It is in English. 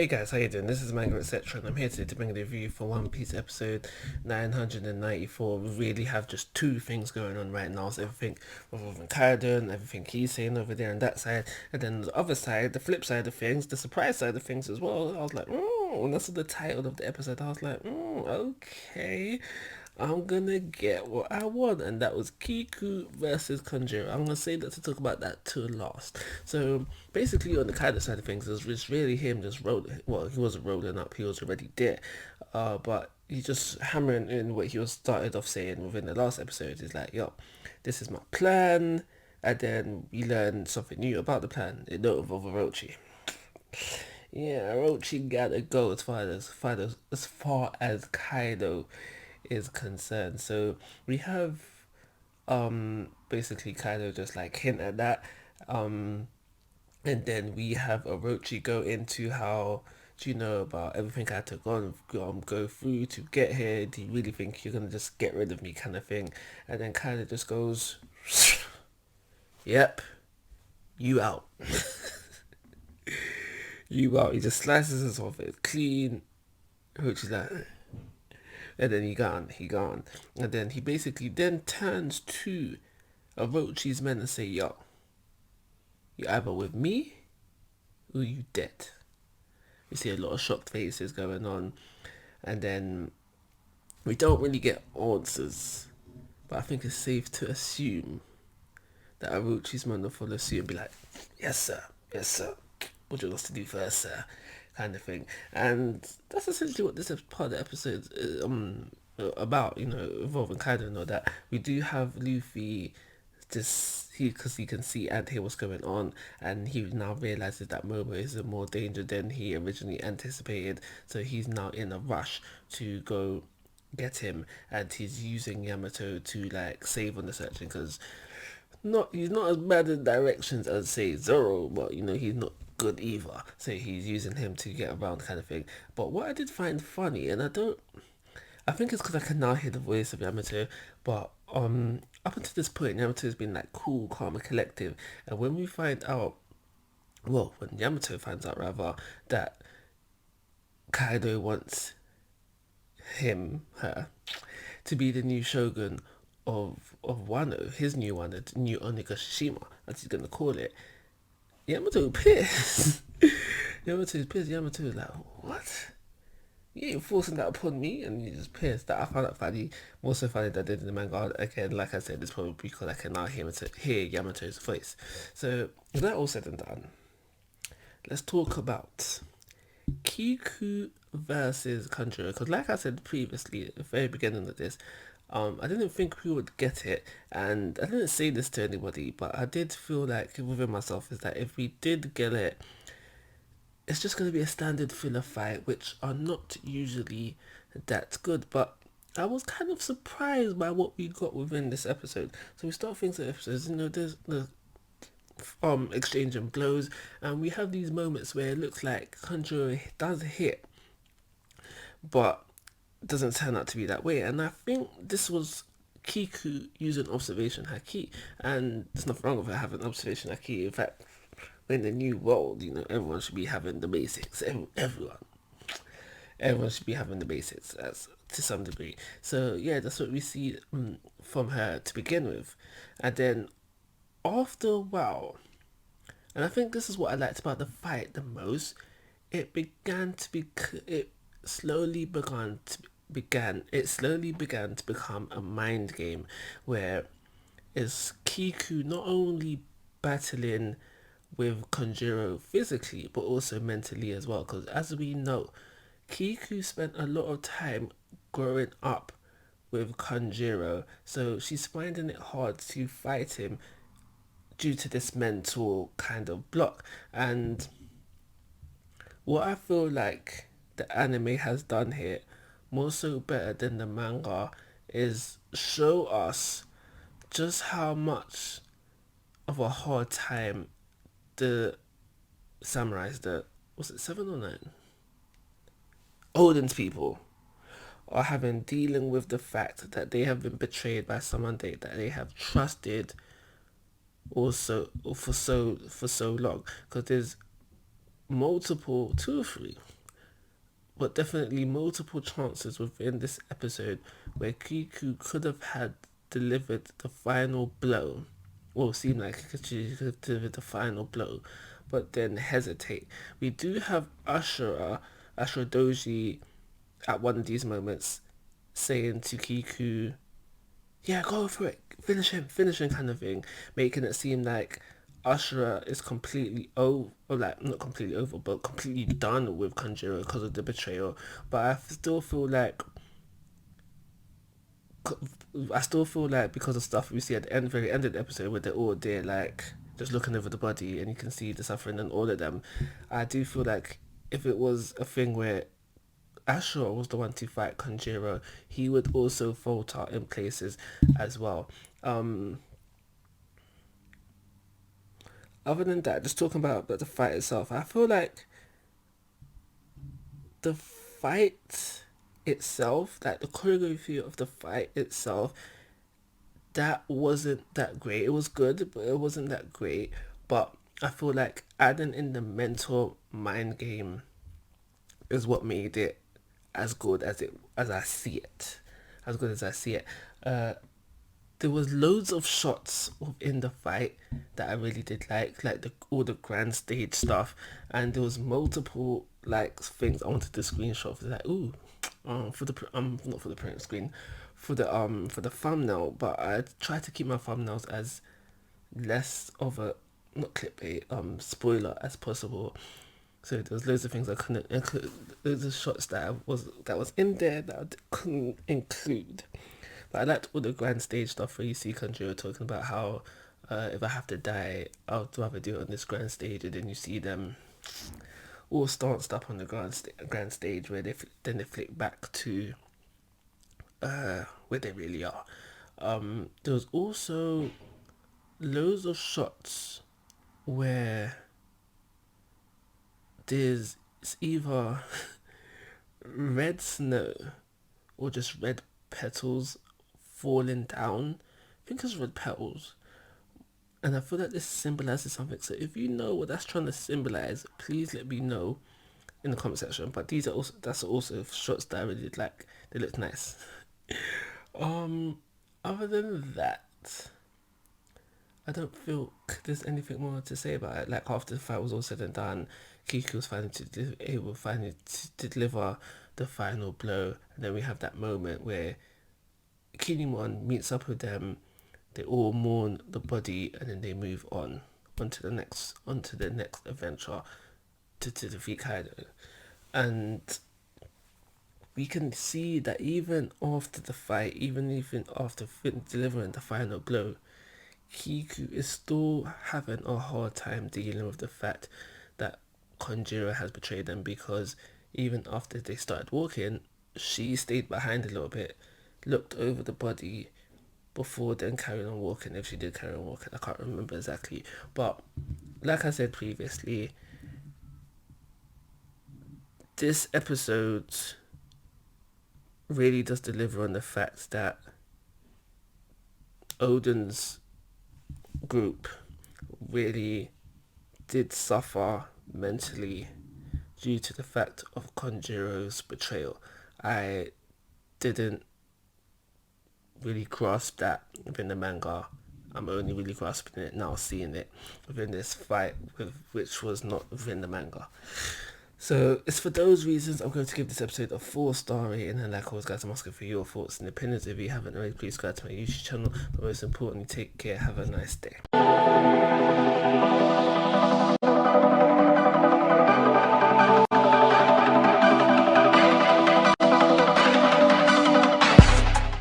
Hey guys, how you doing? This is Manga, etc. and I'm here today to bring a review for One Piece episode 994. We really have just two things going on right now. So everything involving Kaido and everything he's saying over there on that side. And then the other side, the flip side of things, the surprise side of things as well. I was like, when I saw the title of the episode, I was like, okay. I'm gonna get what I want, and that was Kiku versus Kanjuro. I'm gonna save that to talk about that to last. So basically, on the Kaido side of things, it was just really him just rolling. Well, he wasn't rolling up; he was already there. But he just hammering in what he was started off saying within the last episode. He's like, "Yo, this is my plan," and then we learn something new about the plan. It don't involve Orochi. Yeah, Orochi gotta go as far as Kaido is concerned. So we have basically kind of just like hint at that. And then we have Orochi go into how do you know about everything I had to go through to get here? Do you really think you're gonna just get rid of me kind of thing? And then kind of just goes, yep, you out. You out. He just slices us off it clean. Which is like, and then he gone. And then he basically then turns to Orochi's men and say, yo, you either with me or you dead. We see a lot of shocked faces going on. And then we don't really get answers. But I think it's safe to assume that Orochi's men will follow suit and be like, yes sir, yes sir. What do you want us to do first, sir? Kind of thing. And that's essentially what this part of the episode is about, involving Kaido and all that. We do have Luffy because he can see and hear what's going on, and he now realizes that Momo is in more danger than he originally anticipated, so he's now in a rush to go get him, and he's using Yamato to like save on the searching because he's not as bad in directions as say Zoro, but he's not good either. So he's using him to get around kind of thing. But what I did find funny, and I think it's because I can now hear the voice of Yamato, but up until this point Yamato's been like cool, calm and collective. And when we find out when Yamato finds out rather that Kaido wants her to be the new shogun of Wano, his new one, the new Onigashima, as he's gonna call it. Yamato pissed. Yamato's pissed. Yamato's like, what? You ain't forcing that upon me, and you're just pissed. That I found that funny. More so funny that I did in the manga. Again, like I said, it's probably because I can now hear Yamato's voice. So with that all said and done, let's talk about Kiku versus Kanjuro. Because like I said previously, at the very beginning of this, I didn't think we would get it, and I didn't say this to anybody, but I did feel like within myself is that if we did get it, it's just going to be a standard filler fight, which are not usually that good. But I was kind of surprised by what we got within this episode. So we start things at episodes, there's the exchange and blows, and we have these moments where it looks like Kanjuro does hit, but doesn't turn out to be that way. And I think this was Kiku using observation haki, and there's nothing wrong with having observation haki. In fact, in the new world, everyone should be having the basics. Everyone should be having the basics to some degree. So yeah, that's what we see from her to begin with, and then after a while, and I think this is what I liked about the fight the most. It slowly began to become a mind game where is Kiku not only battling with Kanjuro physically but also mentally as well, because as we know, Kiku spent a lot of time growing up with Kanjuro, so she's finding it hard to fight him due to this mental kind of block. And what I feel like the anime has done here, more so better than the manga, is show us just how much of a hard time the samurais, was it 7 or 9? Odin's people are having dealing with the fact that they have been betrayed by someone that they have trusted for so long. Because there's multiple, 2 or 3, but definitely multiple chances within this episode where Kiku could have had delivered the final blow, or seemed like she could have delivered the final blow, but then hesitate. We do have Ashura Doji at one of these moments saying to Kiku, yeah, go for it, finish him kind of thing, making it seem like Ashura is completely over, or like not completely over, but completely done with Kanjuro because of the betrayal. But I still feel like because of stuff we see at the end, very end of the episode, where they're all there, like just looking over the body, and you can see the suffering and all of them. I do feel like if it was a thing where Ashura was the one to fight Kanjuro, he would also falter in places as well. Other than that, just talking about the fight itself, I feel like the fight itself, like the choreography of the fight itself, that wasn't that great. It was good, but it wasn't that great. But I feel like adding in the mental mind game is what made it as good as I see it. As good as I see it. There was loads of shots within the fight that I really did like all the grand stage stuff, and there was multiple like things I wanted to screenshot for, like for the not for the print screen, for the thumbnail. But I tried to keep my thumbnails as less of a, not clickbait, spoiler as possible. So there was loads of things I couldn't include, loads of shots that was in there that I couldn't include. But I liked all the grand stage stuff where you see Kanjuro talking about how if I have to die, I'd rather do it on this grand stage, and then you see them all stanced up on the grand stage where then they flick back to where they really are. There was also loads of shots where it's either red snow or just red petals falling down. I think it's red petals. And I feel like this symbolizes something. So if you know what that's trying to symbolize, please let me know in the comment section. But that's also shots that I really did like. They look nice. Other than that, I don't feel there's anything more to say about it. Like after the fight was all said and done, Kiku was finally to deliver the final blow, and then we have that moment where Kinemon meets up with them. They all mourn the body, and then they move onto the next adventure to defeat Kaido. And we can see that even after the fight, even after delivering the final blow, Kiku is still having a hard time dealing with the fact that Kanjuro has betrayed them, because even after they started walking, she stayed behind a little bit, looked over the body before then carrying on walking, if she did carry on walking. I can't remember exactly. But like I said previously, this episode really does deliver on the fact that Odin's group really did suffer mentally due to the fact of Kanjuro's betrayal. I didn't really grasp that within the manga. I'm only really grasping it now, seeing it within this fight, which was not within the manga. So it's for those reasons I'm going to give this episode a 4-star rating. And like always, guys, I'm asking for your thoughts and opinions. If you haven't already, please subscribe to my YouTube channel. But most importantly, take care. Have a nice day.